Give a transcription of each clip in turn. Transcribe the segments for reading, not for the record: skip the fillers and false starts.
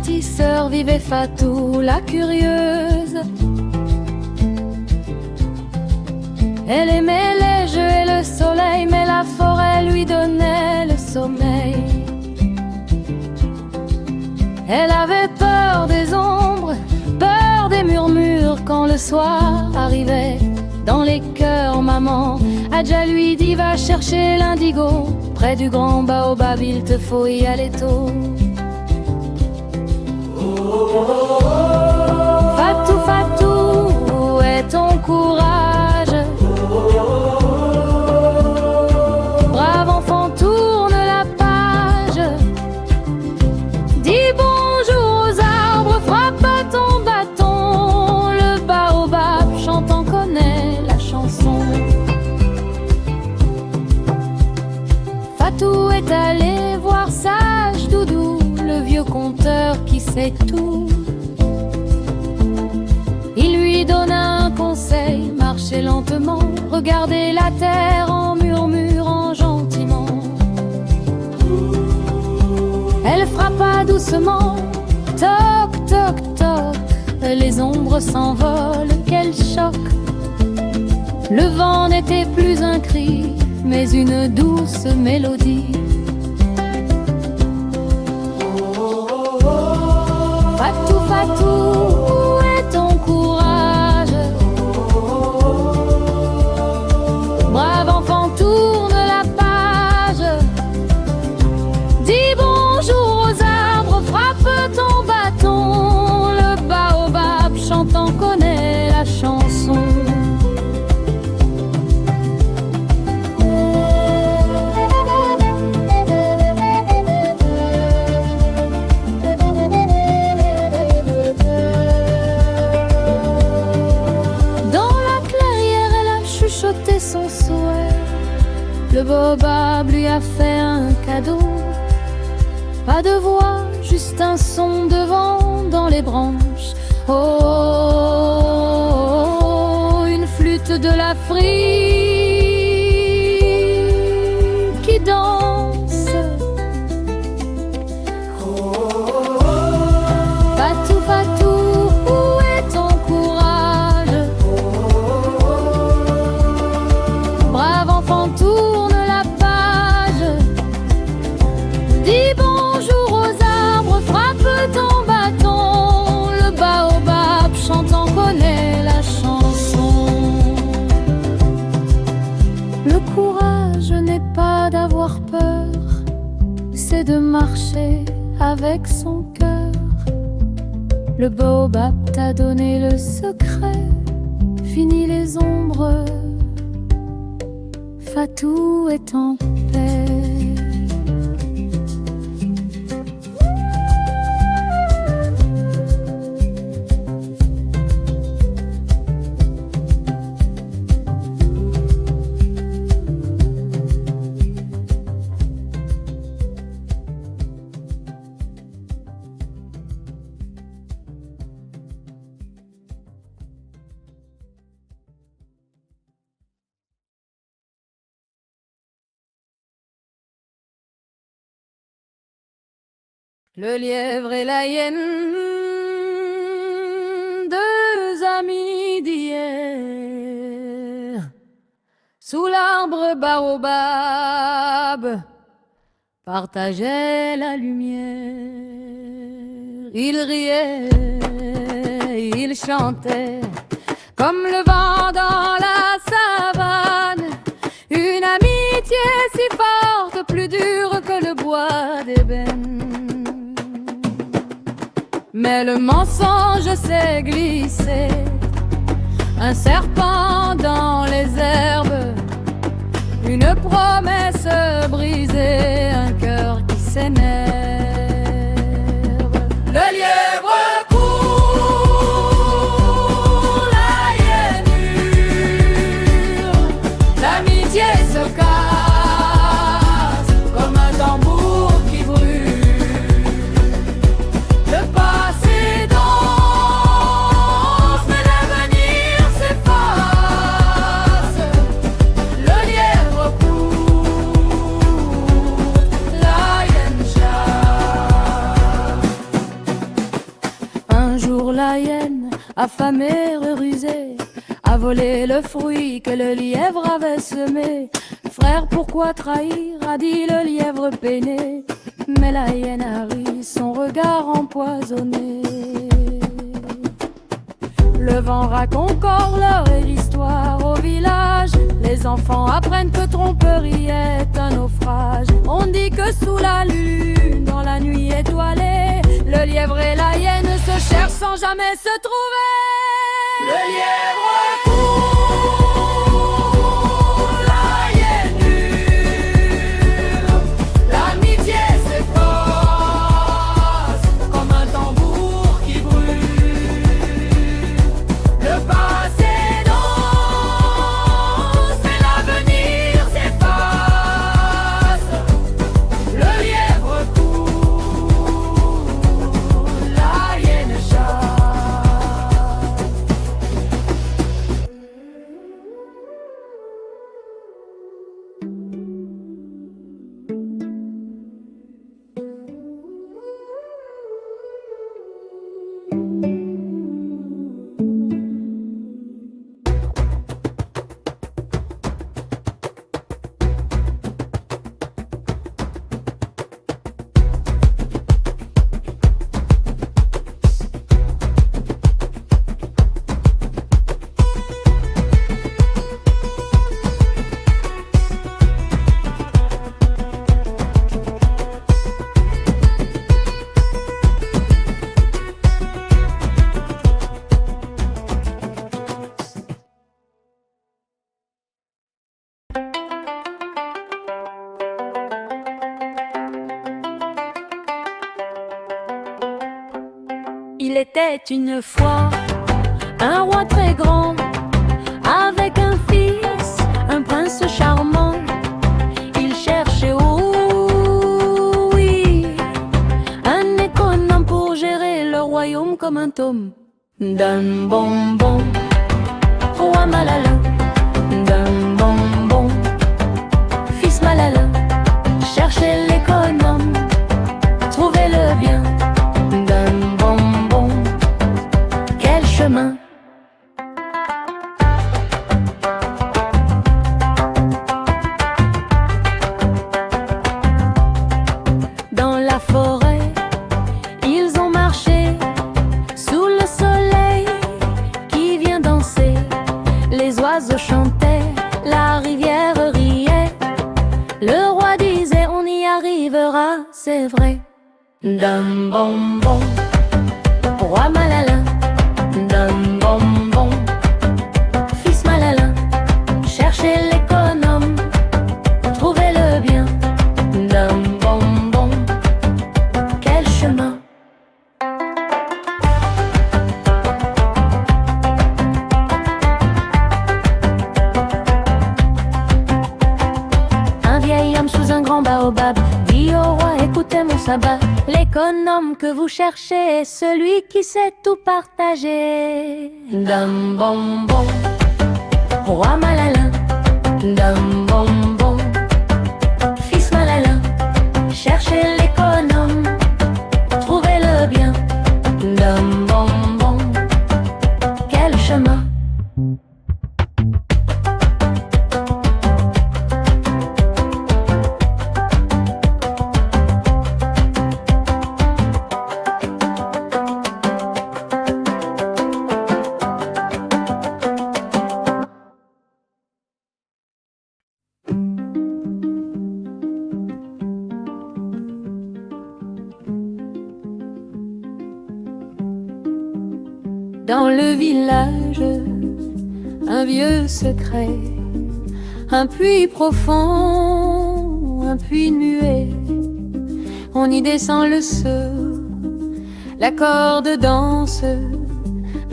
bâtisseur vivait Fatou la curieuse. Elle aimait les jeux et le soleil, mais la forêt lui donnait le sommeil. Elle avait peur des ombres, peur des murmures quand le soir arrivait. Dans les cœurs, maman Adja lui dit va chercher l'indigo. Près du grand baobab, il te faut y aller tôt. Fatou, Fatou, où est ton courage? Brave enfant, tourne la page. Dis bonjour aux arbres, frappe à ton bâton. Le baobab chantant connaît la chanson. Fatou est allé voir sage Doudou, le vieux conteur qui sait tout. Il lui donna un conseil, marchez lentement, regardez la terre en murmurant gentiment. Elle frappa doucement, toc toc toc, les ombres s'envolent, quel choc. Le vent n'était plus un cri, mais une douce mélodie. Fatou, Fatou, où est ton courage? Brave enfant, tourne la page. Dis bonjour aux arbres, frappe ton bâton. Le baobab chantant connaît la chanson. Son souhait, le baobab lui a fait un cadeau. Pas de voix, juste un son de vent dans les branches. Oh, oh, oh, une flûte de l'Afrique qui danse. Oh, oh, oh, Fatou, Fatou, où est ton courage? Brave enfant, tourne la page. Dis bonjour aux arbres, frappe ton bâton. Le baobab chantant connaît la chanson. Le courage n'est pas d'avoir peur, c'est de marcher avec son cœur. Le baobab t'a donné le secret, fini les ombres. Fatou est en paix. Le lièvre et la hyène, deux amis d'hier, sous l'arbre baobab, partageaient la lumière. Ils riaient, ils chantaient, comme le vent dans la savane. Une amitié si forte, plus dure que le bois d'ébène. Mais le mensonge s'est glissé, un serpent dans les herbes, une promesse brisée, un cœur qui s'énerve. Le lièvre court, la hyène hurle, l'amitié se casse comme un tambour qui brûle. Le passé danse, mais l'avenir s'efface. Le lièvre court, la hyène chasse. jour la hyène, affamée, rusée, a volé le fruit que le lièvre avait semé. Frère, pourquoi trahir, a dit le lièvre peiné. Mais la hyène a ri, son regard empoisonné. Le vent raconte encore leur histoire au village. Les enfants apprennent que tromperie est un naufrage. On dit que sous la lune, dans la nuit étoilée, le lièvre et la hyène se cherchent sans jamais se trouver. Le lièvre court, la hyène hurle. L'amitié s'efface comme un tambour qui brûle. Le passé danse, mais l'avenir s'efface. Le lièvre court, la hyène chasse. Il était une fois un roi très grand, avec un fils, un prince charmant. Il cherchait, oh oui, un économe pour gérer le royaume comme un tome. D'un bonbon, roi Malala, d'un bonbon, fils Malala. Cherchez l'économe, trouvez-le bien. D'un bonbon, quel chemin. Dans la forêt, ils ont marché sous le soleil qui vient danser. Les oiseaux chantaient, la rivière riait. Le roi disait, on y arrivera, c'est vrai. D'un bonbon, roi Malala, d'un bonbon, fils Malala. Cherchez l'économe, trouvez-le bien. D'un bonbon, quel chemin. Un vieil homme sous un grand baobab dit au roi, écoutez mon sabbat. L'économe que vous cherchez est celui qui sait tout partager. D'un bonbon, roi Malala, d'un bonbon, fils Malala. Cherchez l'économe, trouvez-le bien. D'un bonbon, quel chemin. Dans le village, un vieux secret, un puits profond, un puits muet. On y descend le seau, la corde danse,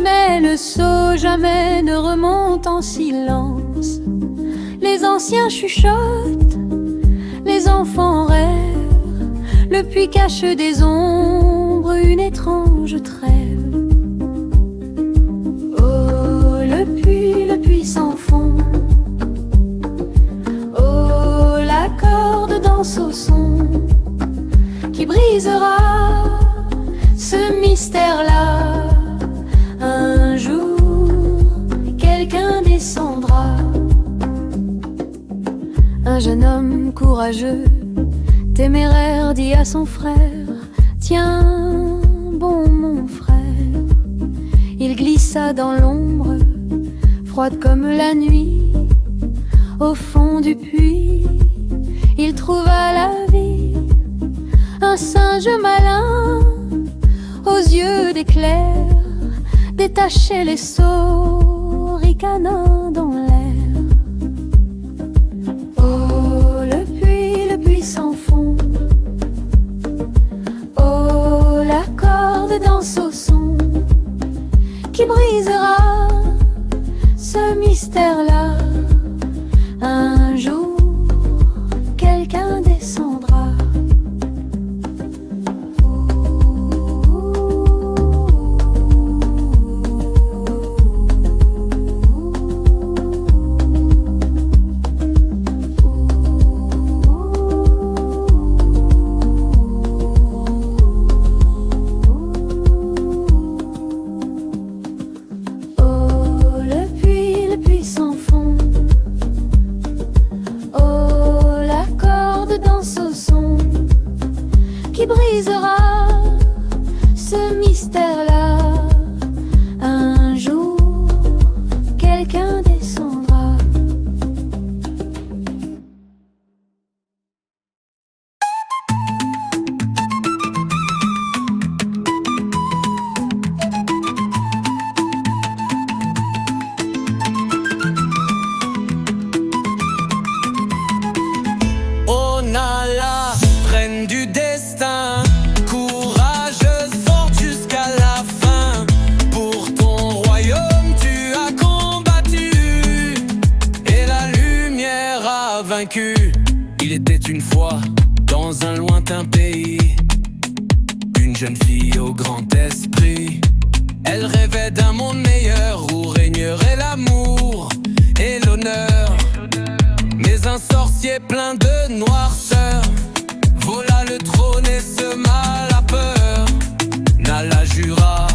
mais le seau jamais ne remonte en silence. Les anciens chuchotent, les enfants rêvent, le puits cache des ombres, une étrange trêve. Le puits s'enfonce. Oh, la corde danse au son qui brisera ce mystère-là. courageux, téméraire, dit à son frère: tiens bon mon frère. Il glissa dans l'ombre, froide comme la nuit. Au fond du puits, il trouva la vie. Un singe malin, aux yeux d'éclair, détachait les seaux, ricanant dans l'air. Oh, le puits sans fond. Oh, la corde danse au son qui brisera ce mystère-là. Un jour, quelqu'un descendra. Qui brisera ce mystère-là. Un jour, quelqu'un descendra. Oh Nala, reine du destin, courageuse, forte jusqu'à la fin. Pour ton royaume tu as combattu et la lumière a vaincu. Il était une fois dans un lointain pays une jeune fille au grand esprit. Elle rêvait d'un monde meilleur où régnerait l'amour et l'honneur. Mais un sorcier plein de noirceur vola le trône et sema la peur. Nala jura,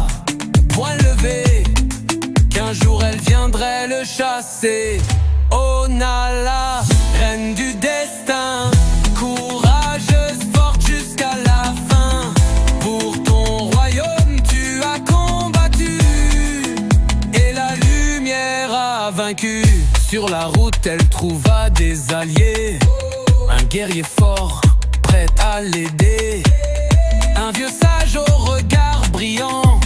point levé, qu'un jour elle viendrait le chasser. Oh Nala, reine du destin, courageuse, forte jusqu'à la fin. Pour ton royaume tu as combattu et la lumière a vaincu. Sur la route elle trouva des alliés, un guerrier fort prêt à l'aider. Un vieux sage au regard brillant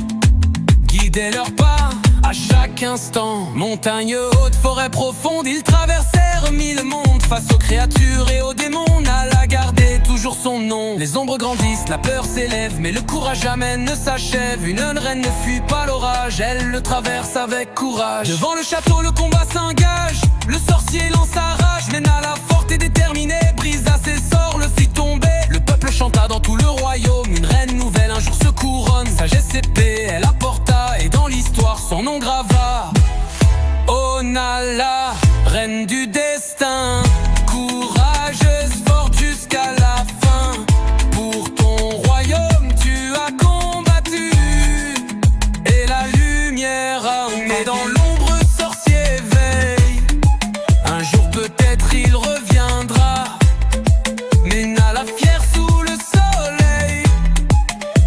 guidait leurs pas à chaque instant. Montagne haute, forêt profonde, ils traversèrent 1000 mondes. Face aux créatures et aux démons, Nala gardait toujours son nom. Les ombres grandissent, la peur s'élève, mais le courage jamais ne s'achève. Une reine ne fuit pas l'orage, elle le traverse avec courage. Devant le château, le combat s'engage, le sorcier lance sa rage. Mais Nala, forte et déterminée, brisa ses sorts, le fit tomber. Le peuple chanta dans tout le royaume, une reine nouvelle un jour se couronne. Sagesse et paix, elle apporta, et dans l'histoire son nom grava. Oh Nala, reine du destin, courageuse, forte jusqu'à la fin. Pour ton royaume tu as combattu et la lumière a mais dans l'ombre sorcier veille. Un jour peut-être il reviendra, mais Nala fière sous le soleil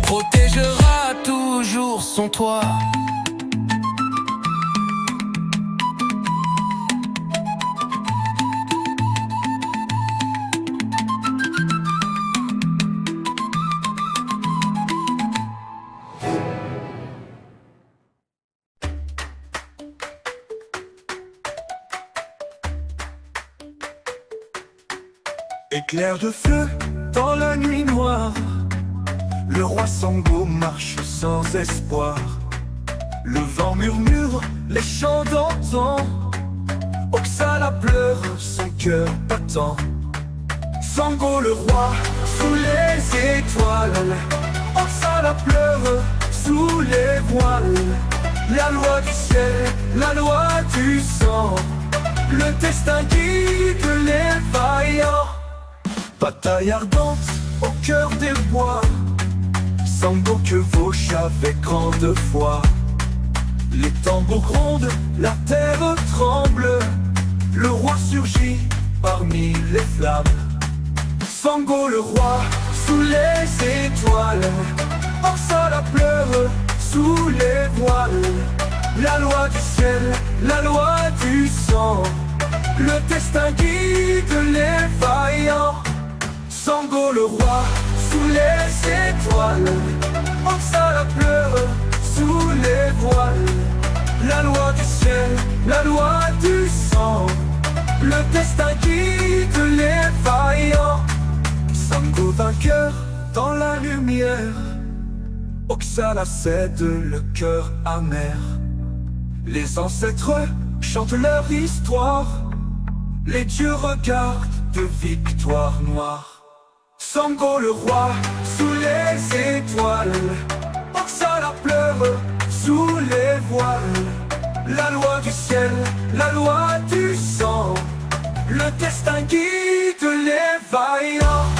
protégera toujours son toit. Éclair de feu dans la nuit noire, le roi Sango marche sans espoir. Le vent murmure les chants d'antan, Oxala pleure son cœur battant. Sango le roi sous les étoiles, Oxala pleure sous les voiles. La loi du ciel, la loi du sang, le destin guide les vaillants. Bataille ardente au cœur des bois, Sango que vauche avec grande foi. Les tambours grondent, la terre tremble, le roi surgit parmi les flammes. Sango le roi, sous les étoiles, Orsala pleure, sous les voiles. La loi du ciel, la loi du sang, le destin guide les vaillants. Sango le roi, sous les étoiles, Orsala pleure, sous les voiles. La loi du ciel, la loi du sang, le destin guide les vaillants. Sango vainqueur dans la lumière, Oxala cède le cœur amer. Les ancêtres chantent leur histoire, les dieux regardent de victoire noire. Sango le roi, sous les étoiles, Oxala pleure, sous les voiles. La loi du ciel, la loi du sang, le destin guide les vaillants.